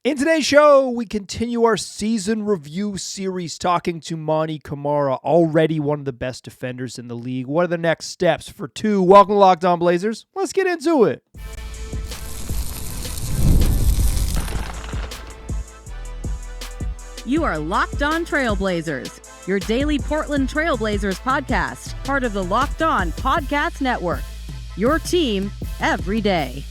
In today's show, we continue our season review series talking to Toumani Camara, already one of the best defenders in the league. What are the next steps for two? Welcome to Locked On Blazers. Let's get into it. You are Locked On Trailblazers, your daily Portland Trailblazers podcast, part of the Locked On Podcast Network. Your team every day.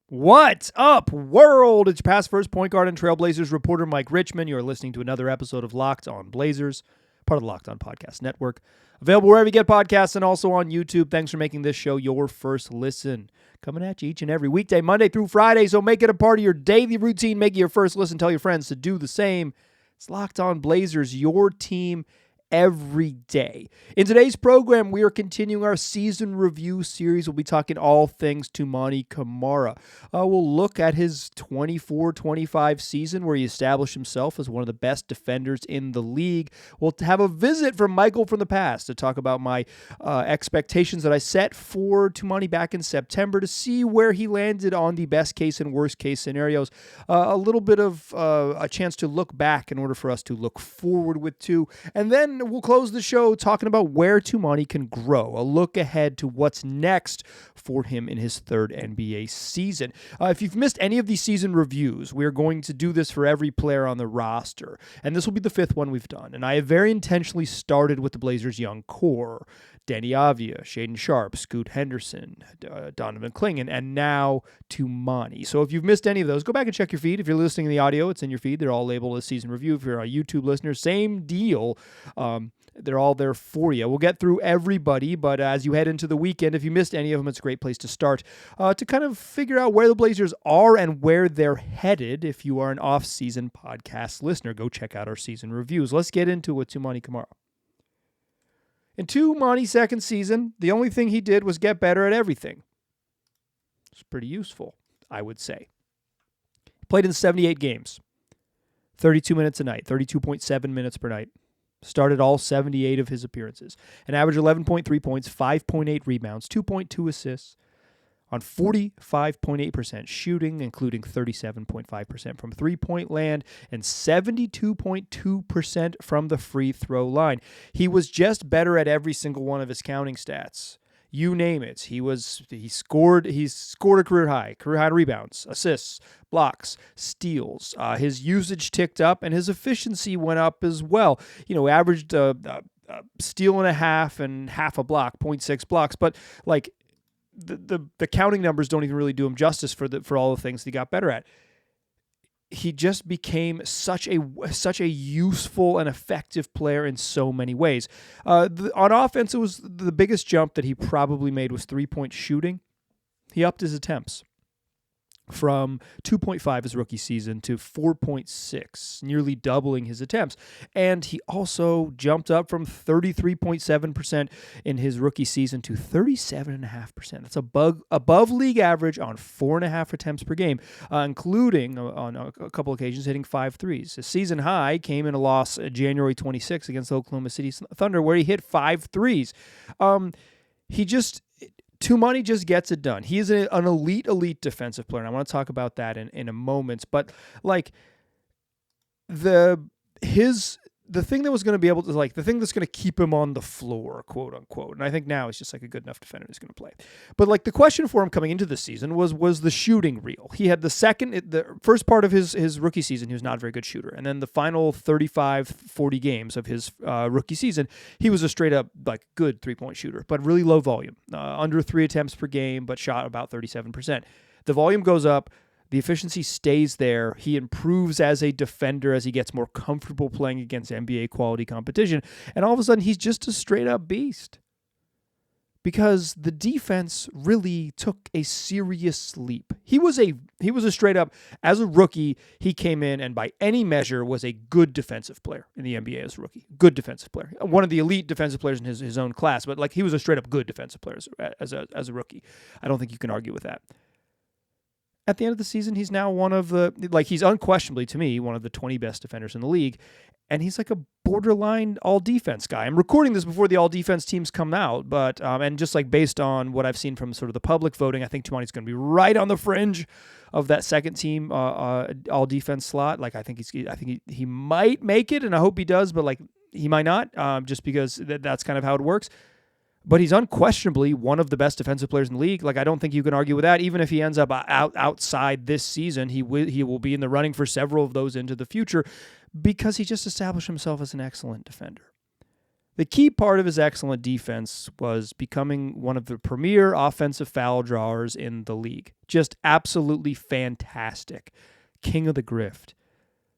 What's up, world? It's your past first point guard and Trailblazers reporter Mike Richmond. You're listening to another episode of Locked On Blazers, part of the Locked On Podcast Network. Available wherever you get podcasts and also on YouTube. Thanks for making this show your first listen. Coming at you each and every weekday, Monday through Friday, so make it a part of your daily routine. Make it your first listen. Tell your friends to do the same. It's Locked On Blazers, your team every day. In today's program, we are continuing our season review series. We'll be talking all things Toumani Camara. We'll look at his 24-25 season where he established himself as one of the best defenders in the league. We'll have a visit from Michael from the past to talk about my expectations that I set for Toumani back in September to see where he landed on the best case and worst case scenarios. A little bit of a chance to look back in order for us to look forward with two. And then we'll close the show talking about where Toumani can grow, a look ahead to what's next for him in his third NBA season. If you've missed any of these season reviews, we're going to do this for every player on the roster, and this will be the fifth one we've done. And I have very intentionally started with the Blazers' young core: Danny Avdia, Shaedon Sharpe, Scoot Henderson, Donovan Clingan, and now Toumani. So if you've missed any of those, go back and check your feed. If you're listening to the audio, it's in your feed. They're all labeled as season review. If you're a YouTube listener, same deal. They're all there for you. We'll get through everybody, but as you head into the weekend, if you missed any of them, it's a great place to start to kind of figure out where the Blazers are and where they're headed. If you are an off-season podcast listener, go check out our season reviews. Let's get into it with Toumani Camara. In Toumani's second season, the only thing he did was get better at everything. It's pretty useful, I would say. He played in 78 games, 32 minutes a night, 32.7 minutes per night. Started all 78 of his appearances. An average 11.3 points, 5.8 rebounds, 2.2 assists on 45.8% shooting, including 37.5% from three-point land and 72.2% from the free throw line. He was just better at every single one of his counting stats. You name it. He scored a career high in rebounds, assists, blocks, steals. His usage ticked up and his efficiency went up as well. Averaged steal and a half and half a block, 0.6 blocks. But like the counting numbers don't even really do him justice for all the things he got better at. He just became such a useful and effective player in so many ways. On offense, it was the biggest jump that he probably made was 3-point shooting. He upped his attempts from 2.5 his rookie season to 4.6, nearly doubling his attempts. And he also jumped up from 33.7% in his rookie season to 37.5%. That's above league average on 4.5 attempts per game, including on a couple occasions hitting 5 threes. His season high came in a loss January 26 against the Oklahoma City Thunder where he hit 5 threes. Toumani just gets it done. He is an elite defensive player, and I want to talk about that in a moment. But like the thing that was going to be able to the thing that's going to keep him on the floor, quote unquote. And I think now he's just like a good enough defender who's going to play. But like the question for him coming into the season was the shooting real. He had the first part of his rookie season, he was not a very good shooter. And then the final 35, 40 games of his rookie season, he was a straight up like good 3-point shooter, but really low volume, under 3 attempts per game, but shot about 37%. The volume goes up. The efficiency stays there. He improves as a defender as he gets more comfortable playing against NBA quality competition. And all of a sudden, he's just a straight-up beast. Because the defense really took a serious leap. He was a straight-up, as a rookie, he came in and by any measure was a good defensive player in the NBA as a rookie. Good defensive player. One of the elite defensive players in his own class. But like he was a straight-up good defensive player as a rookie. I don't think you can argue with that. at the end of the season, he's now he's unquestionably, to me, one of the 20 best defenders in the league. And he's like a borderline all-defense guy. I'm recording this before the all-defense teams come out, but and just like based on what I've seen from sort of the public voting, I think Toumani's going to be right on the fringe of that second team all-defense slot. Like I think he might make it, and I hope he does, but like he might not, just because that's kind of how it works. But he's unquestionably one of the best defensive players in the league. Like I don't think you can argue with that. Even if he ends up outside this season, he will be in the running for several of those into the future, because he just established himself as an excellent defender. The key part of his excellent defense was becoming one of the premier offensive foul drawers in the league. Just absolutely fantastic. King of the grift.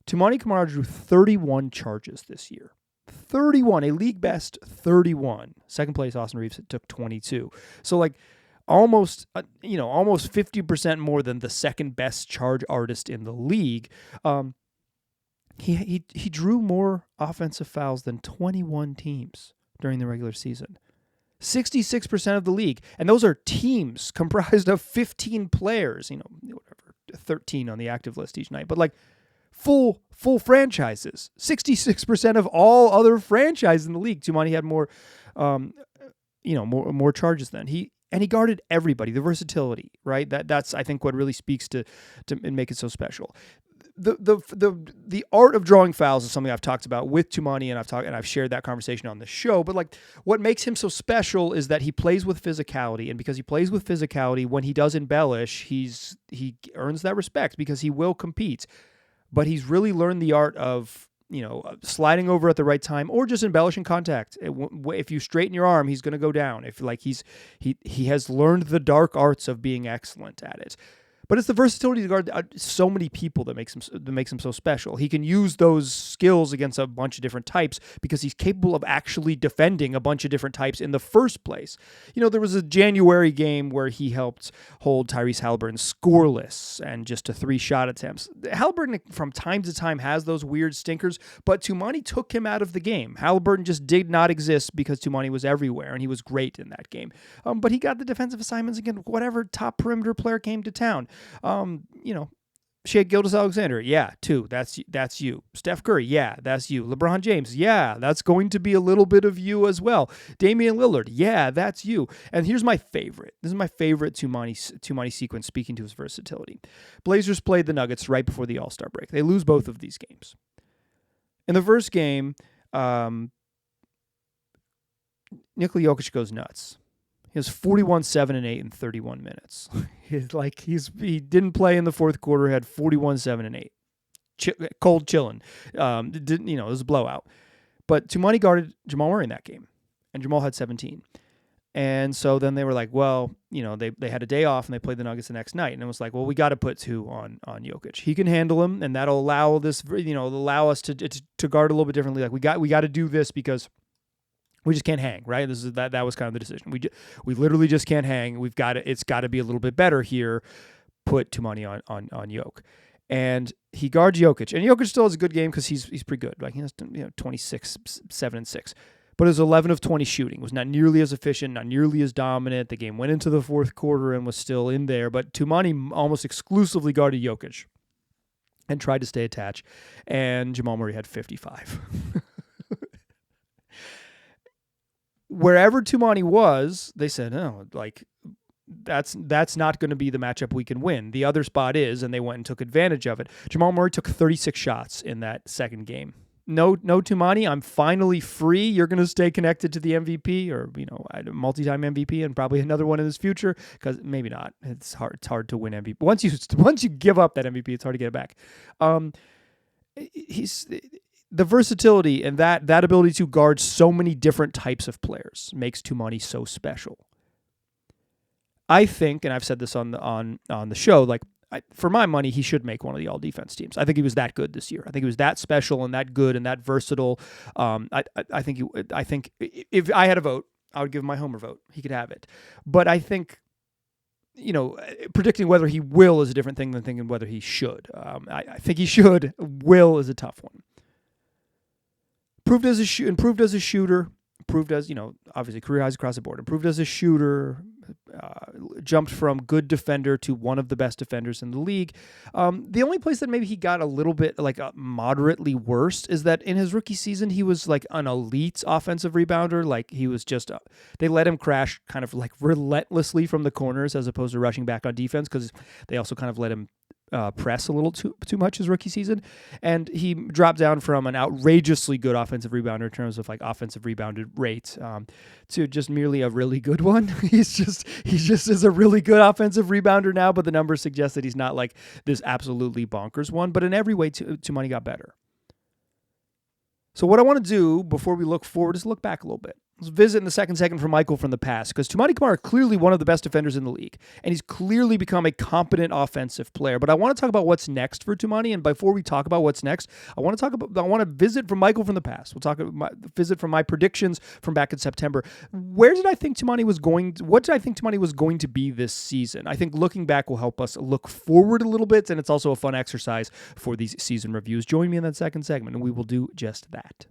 Toumani Camara drew 31 charges this year. 31, a league best 31. Second place, Austin Reeves, took 22. So like almost 50% more than the second best charge artist in the league. He drew more offensive fouls than 21 teams during the regular season. 66% of the league. And those are teams comprised of 15 players, 13 on the active list each night. But like full franchises. 66% of all other franchises in the league. Toumani had more charges than he guarded everybody. The versatility, right? That's I think what really speaks to and make it so special. The art of drawing fouls is something I've talked about with Toumani, and I've shared that conversation on the show. But like, what makes him so special is that he plays with physicality, and because he plays with physicality, when he does embellish, he earns that respect because he will compete. But he's really learned the art of sliding over at the right time or just embellishing contact. If you straighten your arm, he's going to go down. If like he has learned the dark arts of being excellent at it. But it's the versatility to guard so many people that makes him so special. He can use those skills against a bunch of different types because he's capable of actually defending a bunch of different types in the first place. There was a January game where he helped hold Tyrese Haliburton scoreless and just to 3 shot attempts. Haliburton from time to time has those weird stinkers, but Toumani took him out of the game. Haliburton just did not exist because Toumani was everywhere, and he was great in that game. But he got the defensive assignments against whatever top perimeter player came to town. Shea Gilgeous-Alexander, yeah, 2, that's you. Steph Curry, yeah, that's you. LeBron James, yeah, that's going to be a little bit of you as well. Damian Lillard, yeah, that's you. And here's my favorite. This is my favorite Toumani sequence, speaking to his versatility. Blazers played the Nuggets right before the All-Star break. They lose both of these games. In the first game, Nikola Jokic goes nuts. He has 41, 7, and 8 in 31 minutes. He didn't play in the fourth quarter. Had 41, 7, and 8. Cold chilling. It was a blowout. But Toumani guarded Jamal Murray in that game, and Jamal had 17. And so then they were like, well, they had a day off and they played the Nuggets the next night, and it was like, well, we got to put 2 on Jokic. He can handle him, and that'll allow allow us to guard a little bit differently. Like we got to do this because we just can't hang, right? That was kind of the decision. We literally just can't hang. It's got to be a little bit better here. Put Toumani on Jokic, and he guards Jokic, and Jokic still has a good game because he's pretty good. Like he has 26, 7, and 6, but his 11 of 20 shooting was not nearly as efficient, not nearly as dominant. The game went into the fourth quarter and was still in there, but Toumani almost exclusively guarded Jokic and tried to stay attached, and Jamal Murray had 55. Wherever Toumani was, they said, "Oh, like that's not going to be the matchup we can win. The other spot is," and they went and took advantage of it. Jamal Murray took 36 shots in that second game. No, Toumani, I'm finally free. You're going to stay connected to the MVP, or multi-time MVP, and probably another one in his future. Because maybe not. It's hard to win MVP. Once you give up that MVP, it's hard to get it back. The versatility and that ability to guard so many different types of players makes Toumani so special. I think, and I've said this on the show, like for my money, he should make one of the all-defense teams. I think he was that good this year. I think he was that special and that good and that versatile. I think if I had a vote, I would give him my homer vote. He could have it. But I think, predicting whether he will is a different thing than thinking whether he should. I think he should. Will is a tough one. Improved as a shooter, improved as, obviously career highs across the board, improved as a shooter, jumped from good defender to one of the best defenders in the league. The only place that maybe he got a little bit like moderately worse is that in his rookie season, he was like an elite offensive rebounder. Like he was just, they let him crash kind of like relentlessly from the corners as opposed to rushing back on defense, because they also kind of let him press a little too much his rookie season, and he dropped down from an outrageously good offensive rebounder in terms of like offensive rebounded rates to just merely a really good one. He just is a really good offensive rebounder now, but the numbers suggest that he's not like this absolutely bonkers one. But in every way, Toumani got better. So what I want to do before we look forward is look back a little bit. Let's visit in the second segment for Michael from the past, because Toumani Camara is clearly one of the best defenders in the league, and he's clearly become a competent offensive player. But I want to talk about what's next for Toumani, and before we talk about what's next, I want to visit from Michael from the past. We'll visit from my predictions from back in September. What did I think Toumani was going to be this season? I think looking back will help us look forward a little bit, and it's also a fun exercise for these season reviews. Join me in that second segment, and we will do just that.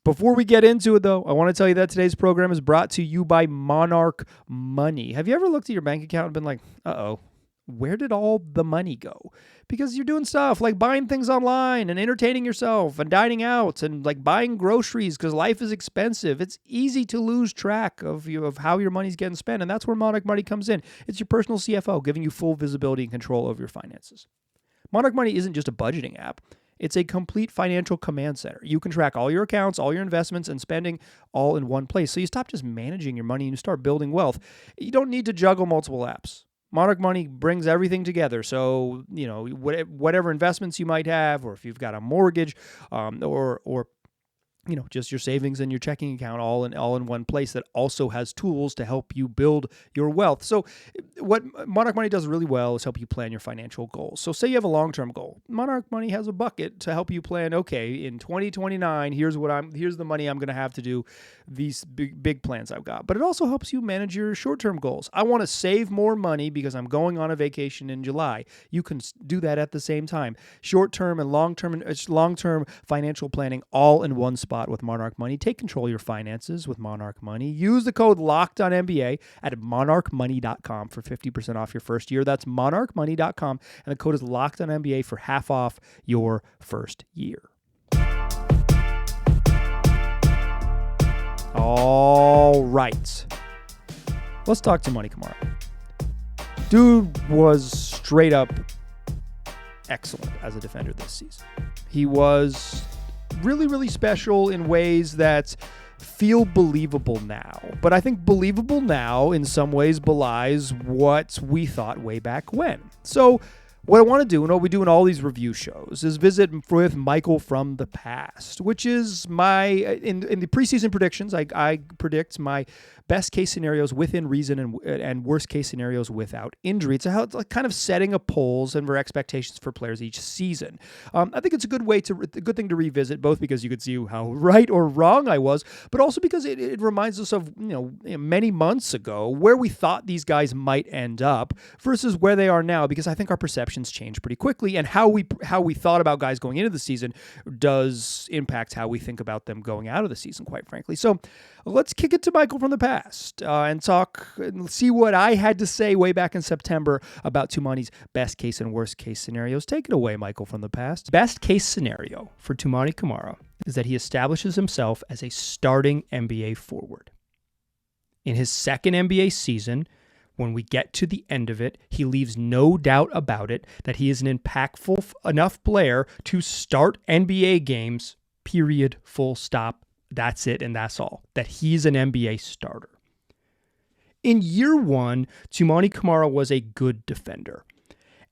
Before we get into it, though, I want to tell you that today's program is brought to you by Monarch Money. Have you ever looked at your bank account and been like, uh-oh, where did all the money go? Because you're doing stuff like buying things online and entertaining yourself and dining out and like buying groceries because life is expensive. It's easy to lose track of how your money's getting spent, and that's where Monarch Money comes in. It's your personal CFO, giving you full visibility and control over your finances. Monarch Money isn't just a budgeting app. It's a complete financial command center. You can track all your accounts, all your investments, and spending all in one place. So you stop just managing your money and you start building wealth. You don't need to juggle multiple apps. Monarch Money brings everything together. So, whatever investments you might have, or if you've got a mortgage, or just your savings and your checking account all in one place that also has tools to help you build your wealth. So what Monarch Money does really well is help you plan your financial goals. So say you have a long-term goal. Monarch Money has a bucket to help you plan, okay, in 2029, here's the money I'm going to have to do these big plans I've got. But it also helps you manage your short-term goals. I want to save more money because I'm going on a vacation in July. You can do that at the same time. Short-term and long-term financial planning all in one spot with Monarch Money. Take control of your finances with Monarch Money. Use the code LOCKEDONNBA at monarchmoney.com for 50% off your first year. That's monarchmoney.com, and the code is LOCKEDONNBA for half off your first year. All right. Let's talk to Toumani Camara. Dude was straight up excellent as a defender this season. He was really, really special in ways that feel believable now. But I think believable now in some ways belies what we thought way back when. So what I want to do, and what we do in all these review shows, is visit with Michael from the past, which is in the preseason predictions, I predict my best case scenarios within reason and worst case scenarios without injury. It's kind of setting a polls and for expectations for players each season. I think it's a good thing to revisit, both because you could see how right or wrong I was, but also because it reminds us of many months ago where we thought these guys might end up versus where they are now, because I think our perceptions change pretty quickly, and how we thought about guys going into the season does impact how we think about them going out of the season, quite frankly. So let's kick it to Michael from the past and talk and see what I had to say way back in September about Toumani's best case and worst case scenarios. Take it away, Michael from the past. Best case scenario for Toumani Camara is that he establishes himself as a starting NBA forward. In his second NBA season, when we get to the end of it, he leaves no doubt about it that he is an impactful enough player to start NBA games, period, full stop. That's it, and that's all. That he's an NBA starter. In year one, Toumani Camara was a good defender.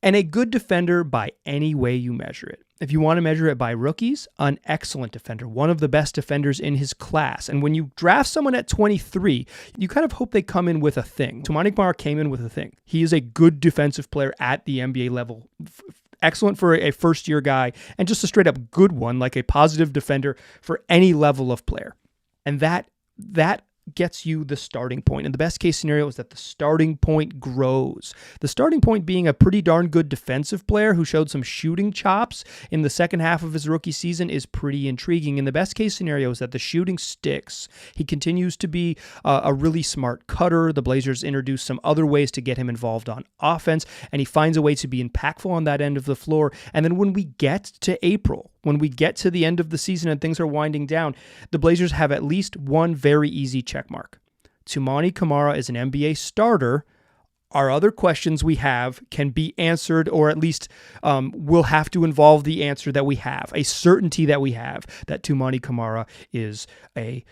And a good defender by any way you measure it. If you want to measure it by rookies, an excellent defender, one of the best defenders in his class. And when you draft someone at 23, you kind of hope they come in with a thing. Toumani Camara came in with a thing. He is a good defensive player at the NBA level. Excellent for a first-year guy, and just a straight-up good one, like a positive defender for any level of player. And that gets you the starting point. And the best case scenario is that the starting point grows. The starting point being a pretty darn good defensive player who showed some shooting chops in the second half of his rookie season is pretty intriguing. And the best case scenario is that the shooting sticks. He continues to be a really smart cutter. The Blazers introduce some other ways to get him involved on offense, and he finds a way to be impactful on that end of the floor. And then when we get to April, when we get to the end of the season and things are winding down, the Blazers have at least one very easy check mark. Toumani Camara is an NBA starter. Our other questions we have can be answered, or at least will have to involve the answer that we have, a certainty that we have that Toumani Camara is a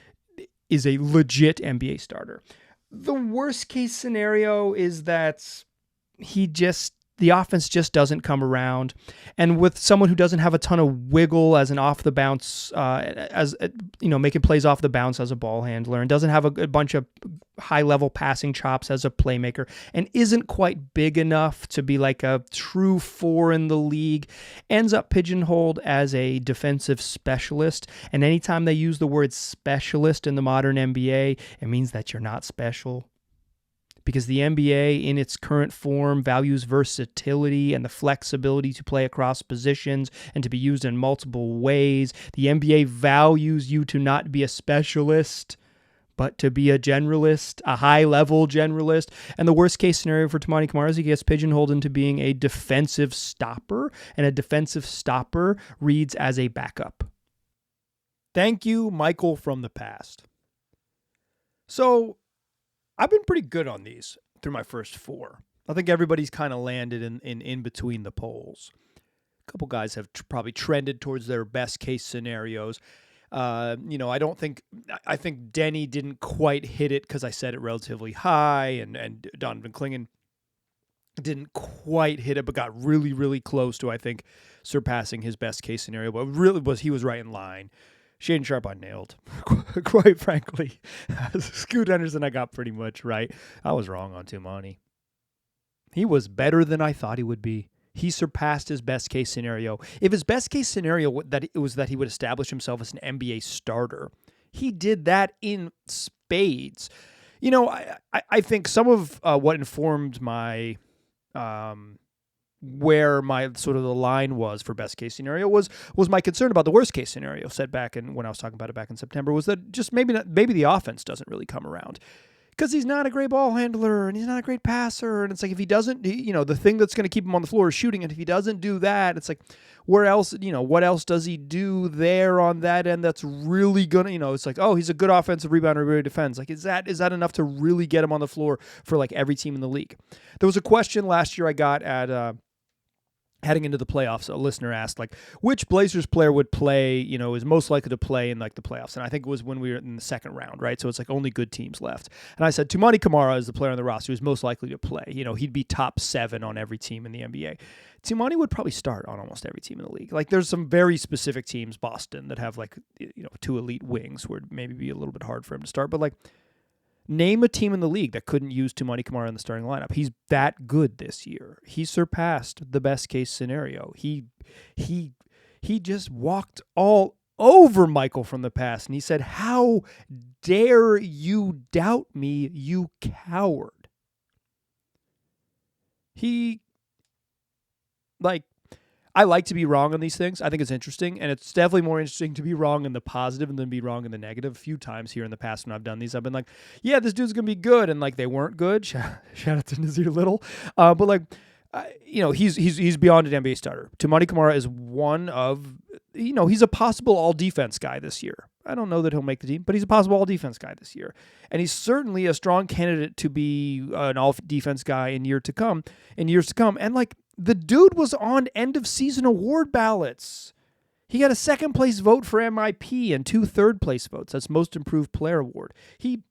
legit NBA starter. The worst case scenario is that the offense just doesn't come around. And with someone who doesn't have a ton of wiggle as an off the bounce, making plays off the bounce as a ball handler, and doesn't have a bunch of high level passing chops as a playmaker, and isn't quite big enough to be like a true 4 in the league, ends up pigeonholed as a defensive specialist. And anytime they use the word specialist in the modern NBA, it means that you're not special. Because the NBA, in its current form, values versatility and the flexibility to play across positions and to be used in multiple ways. The NBA values you to not be a specialist, but to be a generalist, a high-level generalist. And the worst-case scenario for Toumani Camara is he gets pigeonholed into being a defensive stopper, and a defensive stopper reads as a backup. Thank you, Michael from the past. So, I've been pretty good on these through my first 4. I think everybody's kind of landed in between the polls. A couple guys have probably trended towards their best case scenarios. I think Denny didn't quite hit it because I said it relatively high, and Donovan Clingan didn't quite hit it, but got really, really close to, I think, surpassing his best case scenario. But he was right in line. Shaedon Sharpe I nailed, quite frankly. Scoot Henderson I got pretty much right. I was wrong on Toumani. He was better than I thought he would be. He surpassed his best case scenario. If his best case scenario was that he would establish himself as an NBA starter, he did that in spades. I think some of what informed my where my sort of the line was for best case scenario was my concern about the worst case scenario said back when I was talking about it back in September, was that just maybe the offense doesn't really come around because he's not a great ball handler and he's not a great passer. And it's like, if he doesn't, the thing that's going to keep him on the floor is shooting. And if he doesn't do that, it's like, where else, what else does he do there on that end that's really going to, it's like, oh, he's a good offensive rebounder, really defends. Like, is that enough to really get him on the floor for like every team in the league? There was a question last year I got at, heading into the playoffs. A listener asked, like, which Blazers player would play, is most likely to play in like the playoffs. And I think it was when we were in the second round, right? So it's like only good teams left. And I said, Toumani Camara is the player on the roster who's most likely to play. He'd be top 7 on every team in the NBA. Toumani would probably start on almost every team in the league. Like, there's some very specific teams, Boston, that have like, 2 elite wings where it'd maybe be a little bit hard for him to start. But like, name a team in the league that couldn't use Toumani Camara in the starting lineup. He's that good this year. He surpassed the best case scenario. He just walked all over Michael from the past, and he said, "How dare you doubt me, you coward?" I like to be wrong on these things. I think it's interesting, and it's definitely more interesting to be wrong in the positive than be wrong in the negative. A few times here in the past when I've done these, I've been like, yeah, this dude's going to be good, and like they weren't good. Shout out to Nazir Little. But like, he's beyond an NBA starter. Toumani Camara is one of, he's a possible all-defense guy this year. I don't know that he'll make the team, but he's a possible all-defense guy this year. And he's certainly a strong candidate to be an all-defense guy in years to come. And like, the dude was on end-of-season award ballots. He got a second-place vote for MIP and 2 third-place votes. That's Most Improved Player Award. He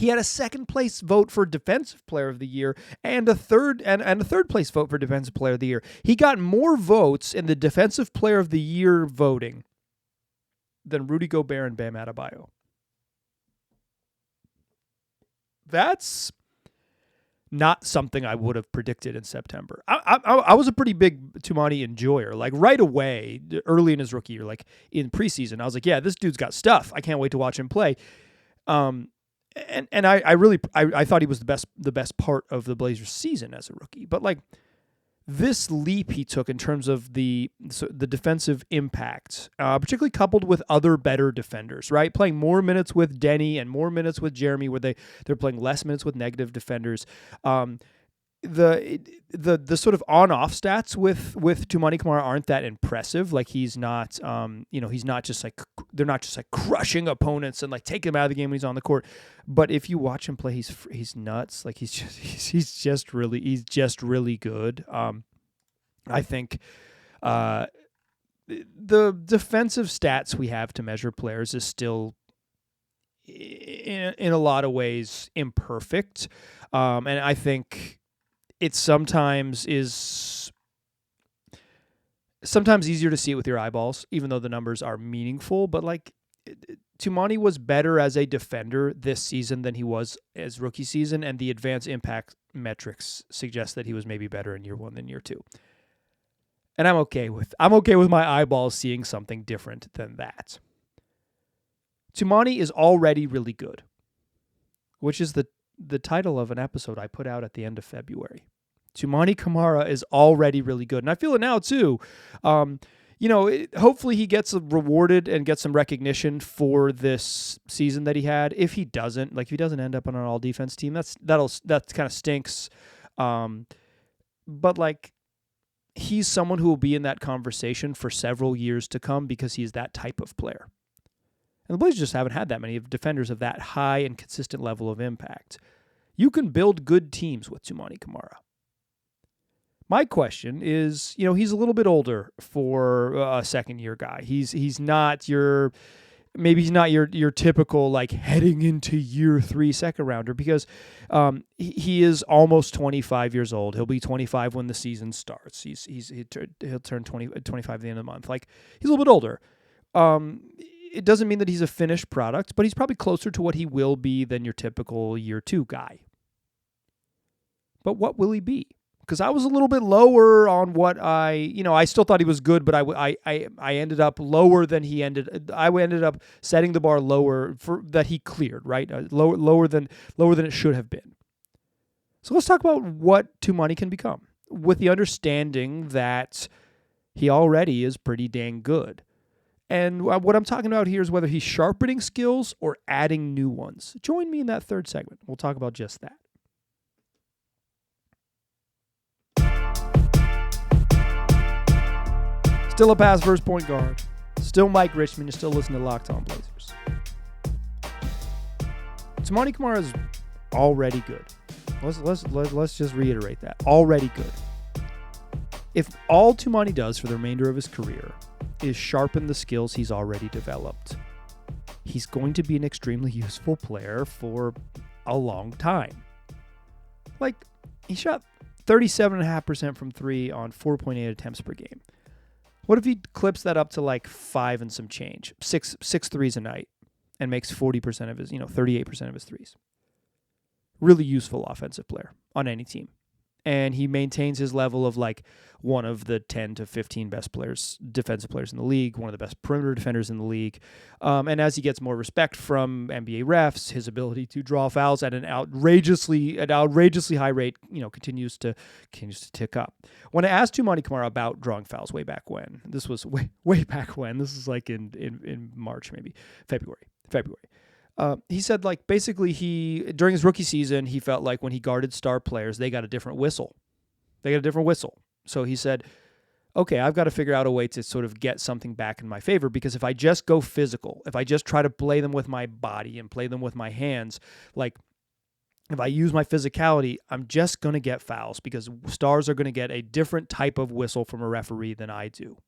had a second-place vote for Defensive Player of the Year and a third-place vote for Defensive Player of the Year. He got more votes in the Defensive Player of the Year voting than Rudy Gobert and Bam Adebayo. That's not something I would have predicted in September. I was a pretty big Toumani enjoyer. Like right away, early in his rookie year, like in preseason, I was like, yeah, this dude's got stuff. I can't wait to watch him play. And I thought he was the best part of the Blazers season as a rookie. But like this leap he took in terms of the defensive impact, particularly coupled with other better defenders, right? Playing more minutes with Denny and more minutes with Jeremy, where they're playing less minutes with negative defenders. The sort of on-off stats with Toumani Camara aren't that impressive. Like he's not, he's not just like, they're not just like crushing opponents and like taking him out of the game when he's on the court. But if you watch him play, he's nuts. Like he's just really good. I think the defensive stats we have to measure players is still in a lot of ways imperfect. And I think it sometimes easier to see it with your eyeballs, even though the numbers are meaningful. But like Toumani was better as a defender this season than he was as rookie season, and the advanced impact metrics suggest that he was maybe better in year 1 than year 2. And I'm okay with my eyeballs seeing something different than that. Toumani is already really good, which is the title of an episode I put out at the end of February. Toumani Camara is already really good. And I feel it now too. Hopefully he gets rewarded and gets some recognition for this season that he had. If he doesn't end up on an all defense team, that kind of stinks. But like he's someone who will be in that conversation for several years to come because he's that type of player. And the Blazers just haven't had that many defenders of that high and consistent level of impact. You can build good teams with Toumani Camara. My question is, he's a little bit older for a second-year guy. He's not your typical like heading into year 3 second rounder because he is almost 25 years old. He'll be 25 when the season starts. He'll turn 25 at the end of the month. Like he's a little bit older. It doesn't mean that he's a finished product, but he's probably closer to what he will be than your typical year 2 guy. But what will he be? Because I was a little bit lower on what I still thought he was good, but I ended up lower than he ended. I ended up setting the bar lower for that he cleared, right? Lower than it should have been. So let's talk about what Toumani can become with the understanding that he already is pretty dang good. And what I'm talking about here is whether he's sharpening skills or adding new ones. Join me in that third segment. We'll talk about just that. Still a pass first point guard. Still Mike Richmond. You're still listening to Locked On Blazers. Toumani Camara is already good. Let's just reiterate that. Already good. If all Toumani does for the remainder of his career is sharpen the skills he's already developed, he's going to be an extremely useful player for a long time. Like, he shot 37.5% from 3 on 4.8 attempts per game. What if he clips that up to like 5 and some change, six threes a night, and makes 40% of his, 38% of his threes? Really useful offensive player on any team. And he maintains his level of like one of the 10 to 15 best defensive players in the league, one of the best perimeter defenders in the league. And as he gets more respect from NBA refs, his ability to draw fouls at an outrageously high rate, continues to tick up. When I asked Toumani Camara about drawing fouls way back when, this was way back when, this is like in March, maybe February. He said, like, basically during his rookie season, he felt like when he guarded star players, they got a different whistle. So he said, okay, I've got to figure out a way to sort of get something back in my favor, because if I just go physical, if I just try to play them with my body and play them with my hands, like, if I use my physicality, I'm just going to get fouls because stars are going to get a different type of whistle from a referee than I do.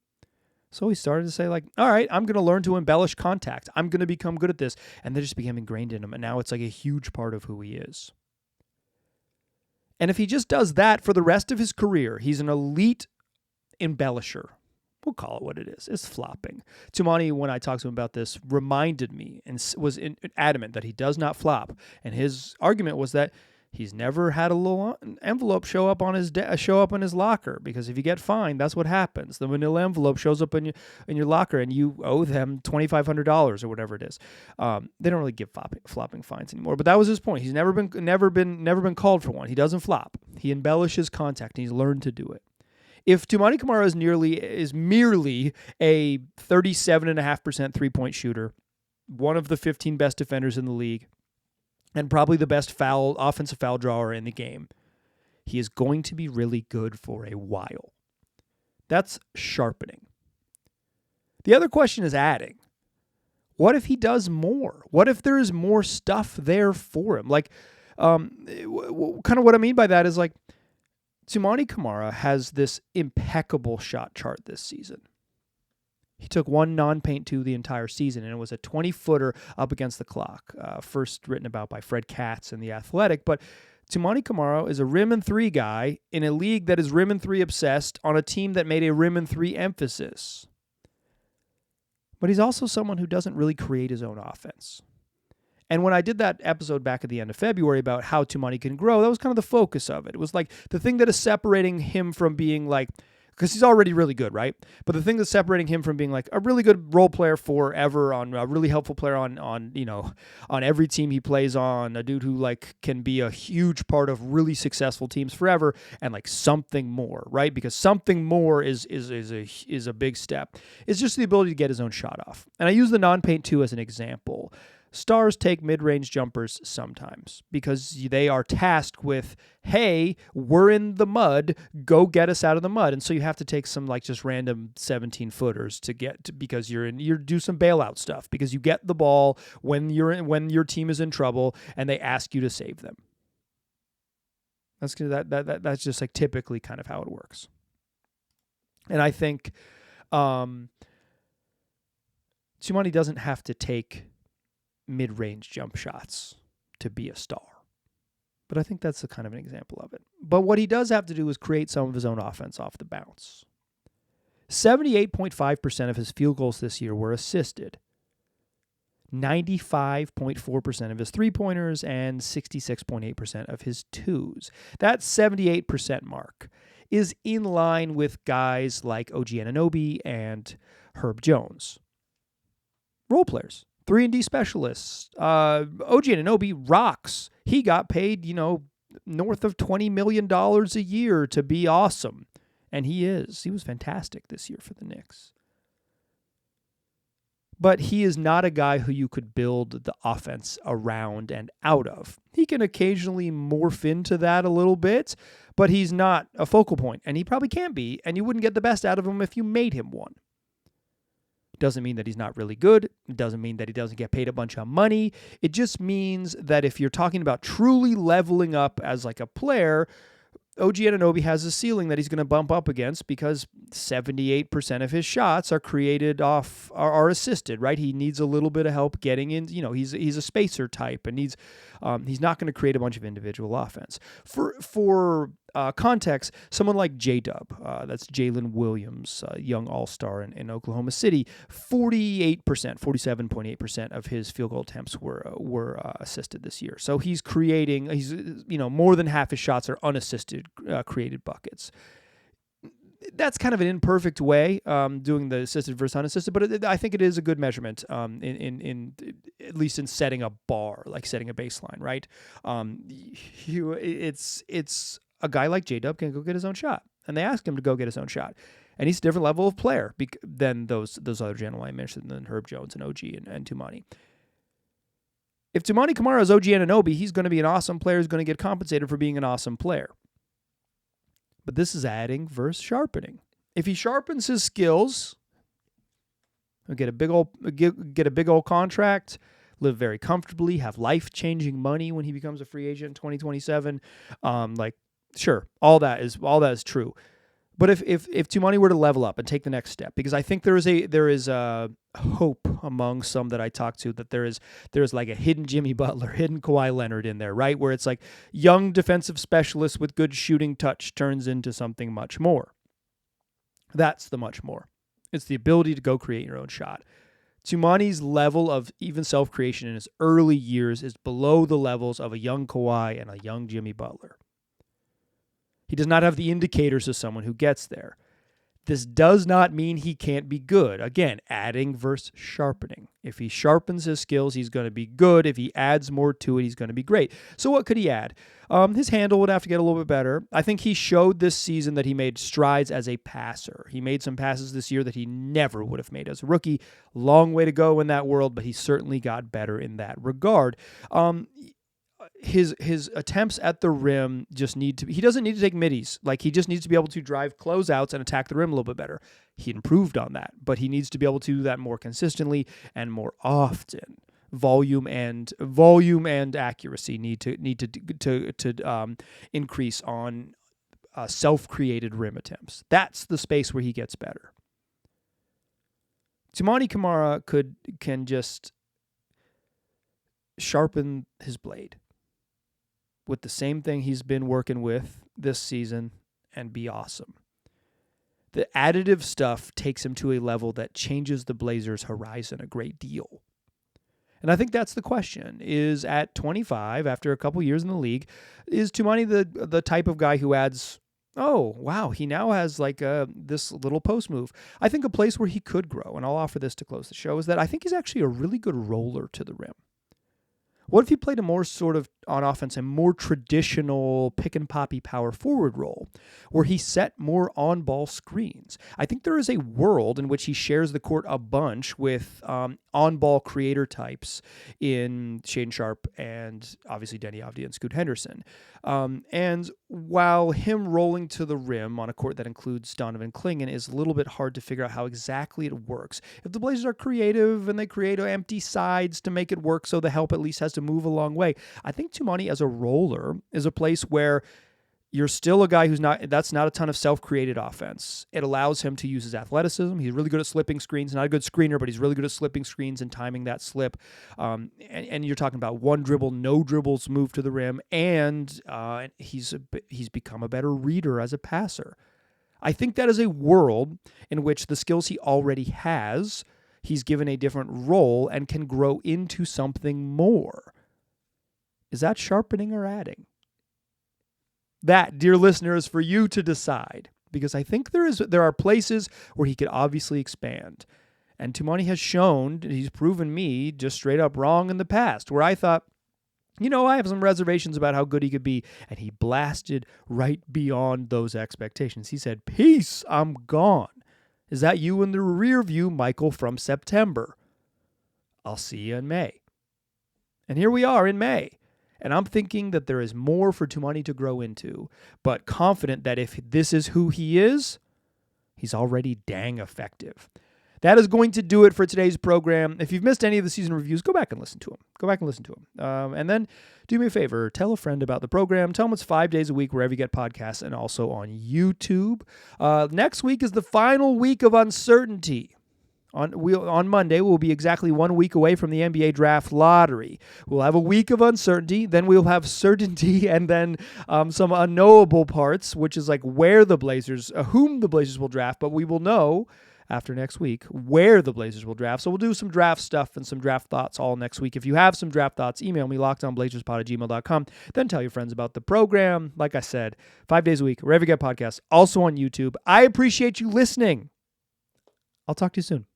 So he started to say, like, all right, I'm going to learn to embellish contact. I'm going to become good at this. And that just became ingrained in him. And now it's like a huge part of who he is. And if he just does that for the rest of his career, he's an elite embellisher. We'll call it what it is. It's flopping. Toumani, when I talked to him about this, reminded me and was adamant that he does not flop. And his argument was that He's never had a little envelope show up in his locker, because if you get fined, that's what happens. The manila envelope shows up in your locker, and you owe them $2,500 or whatever it is. They don't really give flopping fines anymore, but that was his point. He's never been called for one. He doesn't flop. He embellishes contact, and he's learned to do it. If Toumani Camara is merely a 37.5% three-point shooter, one of the 15 best defenders in the league, and probably the best offensive foul drawer in the game, he is going to be really good for a while. That's sharpening. The other question is adding. What if he does more? What if there is more stuff there for him? Like, kind of what I mean by that is, like, Toumani Camara has this impeccable shot chart this season. He took one non-paint two the entire season, and it was a 20-footer up against the clock, first written about by Fred Katz in The Athletic. But Toumani Camara is a rim and three guy in a league that is rim and three obsessed on a team that made a rim and three emphasis. But he's also someone who doesn't really create his own offense. And when I did that episode back at the end of February about how Toumani can grow, that was kind of the focus of it. It was like the thing that is separating him from being like, because he's already really good, right? But the thing that's separating him from being like a really good role player forever, on a really helpful player on every team he plays on, a dude who like can be a huge part of really successful teams forever, and like something more, right? Because something more is a big step. It's just the ability to get his own shot off. And I use the non-paint two as an example. Stars take mid-range jumpers sometimes because they are tasked with, hey, we're in the mud, go get us out of the mud. And so you have to take some like just random 17-footers to get to, because you do some bailout stuff, because you get the ball when your team is in trouble and they ask you to save them. That's just like typically kind of how it works. And I think Toumani doesn't have to take mid-range jump shots to be a star. But I think that's kind of an example of it. But what he does have to do is create some of his own offense off the bounce. 78.5% of his field goals this year were assisted. 95.4% of his three-pointers and 66.8% of his twos. That 78% mark is in line with guys like OG Anunoby and Herb Jones. Role players. 3-and-D specialists. OG Anunoby rocks. He got paid, north of $20 million a year to be awesome. And he is. He was fantastic this year for the Knicks. But he is not a guy who you could build the offense around and out of. He can occasionally morph into that a little bit, but he's not a focal point. And he probably can't be, and you wouldn't get the best out of him if you made him one. Doesn't mean that he's not really good. It doesn't mean that he doesn't get paid a bunch of money. It just means that if you're talking about truly leveling up as like a player, OG Anunoby has a ceiling that he's going to bump up against, because 78% of his shots are created are assisted, right? He needs a little bit of help getting in. He's a spacer type, and he's not going to create a bunch of individual offense. For context, someone like J-Dub, that's Jalen Williams, young all-star in Oklahoma City, 47.8% of his field goal attempts were assisted this year. So he's more than half his shots are unassisted, created buckets. That's kind of an imperfect way, doing the assisted versus unassisted, but I think it is a good measurement, in at least in setting a bar, like setting a baseline, right? It's a guy like J-Dub can go get his own shot, and they ask him to go get his own shot, and he's a different level of player than those other gentlemen I mentioned, than Herb Jones and OG and Toumani. If Toumani Camara is OG Anunoby, he's going to be an awesome player. He's going to get compensated for being an awesome player. But this is adding versus sharpening. If he sharpens his skills, he'll get a big old contract, live very comfortably, have life-changing money when he becomes a free agent in 2027. Sure, all that is true. But if Toumani were to level up and take the next step, because I think there is a hope among some that I talk to that there is like a hidden Jimmy Butler, hidden Kawhi Leonard in there, right? Where it's like young defensive specialist with good shooting touch turns into something much more. That's the much more. It's the ability to go create your own shot. Toumani's level of even self-creation in his early years is below the levels of a young Kawhi and a young Jimmy Butler. He does not have the indicators of someone who gets there. This does not mean he can't be good. Again, adding versus sharpening. If he sharpens his skills, he's going to be good. If he adds more to it, he's going to be great. So what could he add? His handle would have to get a little bit better. I think he showed this season that he made strides as a passer. He made some passes this year that he never would have made as a rookie. Long way to go in that world, but he certainly got better in that regard. His attempts at the rim just he doesn't need to take middies. Like, he just needs to be able to drive closeouts and attack the rim a little bit better. He improved on that, but he needs to be able to do that more consistently and more often. Volume and accuracy need to increase on self-created rim attempts. That's the space where he gets better. Toumani Camara can just sharpen his blade with the same thing he's been working with this season and be awesome. The additive stuff takes him to a level that changes the Blazers' horizon a great deal. And I think that's the question, is at 25, after a couple years in the league, is Toumani the type of guy who adds, oh, wow, he now has like this little post move. I think a place where he could grow, and I'll offer this to close the show, is that I think he's actually a really good roller to the rim. What if he played a more sort of, on offense, a more traditional pick and poppy power forward role where he set more on-ball screens? I think there is a world in which he shares the court a bunch with on-ball creator types in Shaedon Sharpe and obviously Denny Avdia and Scoot Henderson. And while him rolling to the rim on a court that includes Donovan Clingan is a little bit hard to figure out how exactly it works. If the Blazers are creative and they create empty sides to make it work so the help at least has to move a long way, I think Toumani as a roller is a place where you're still a guy that's not a ton of self-created offense. It allows him to use his athleticism. He's really good at slipping screens. Not a good screener, but he's really good at slipping screens and timing that slip. And you're talking about one dribble, no dribbles move to the rim, and he's become a better reader as a passer. I think that is a world in which the skills he already has, he's given a different role and can grow into something more. Is that sharpening or adding? That, dear listener, is for you to decide, because I think there are places where he could obviously expand. And Toumani has shown, he's proven me just straight up wrong in the past, where I thought, I have some reservations about how good he could be, and he blasted right beyond those expectations. He said, "Peace, I'm gone." Is that you in the rear view, Michael, from September? I'll see you in May. And here we are in May. And I'm thinking that there is more for Toumani to grow into, but confident that if this is who he is, he's already dang effective. That is going to do it for today's program. If you've missed any of the season reviews, go back and listen to them. And then do me a favor, tell a friend about the program. Tell them it's 5 days a week wherever you get podcasts and also on YouTube. Next week is the final week of uncertainty. On Monday, we'll be exactly 1 week away from the NBA draft lottery. We'll have a week of uncertainty, then we'll have certainty, and then some unknowable parts, which is like whom the Blazers will draft, but we will know after next week where the Blazers will draft. So we'll do some draft stuff and some draft thoughts all next week. If you have some draft thoughts, email me, lockedonblazerspod@gmail.com. Then tell your friends about the program. Like I said, 5 days a week, wherever you get podcasts, also on YouTube. I appreciate you listening. I'll talk to you soon.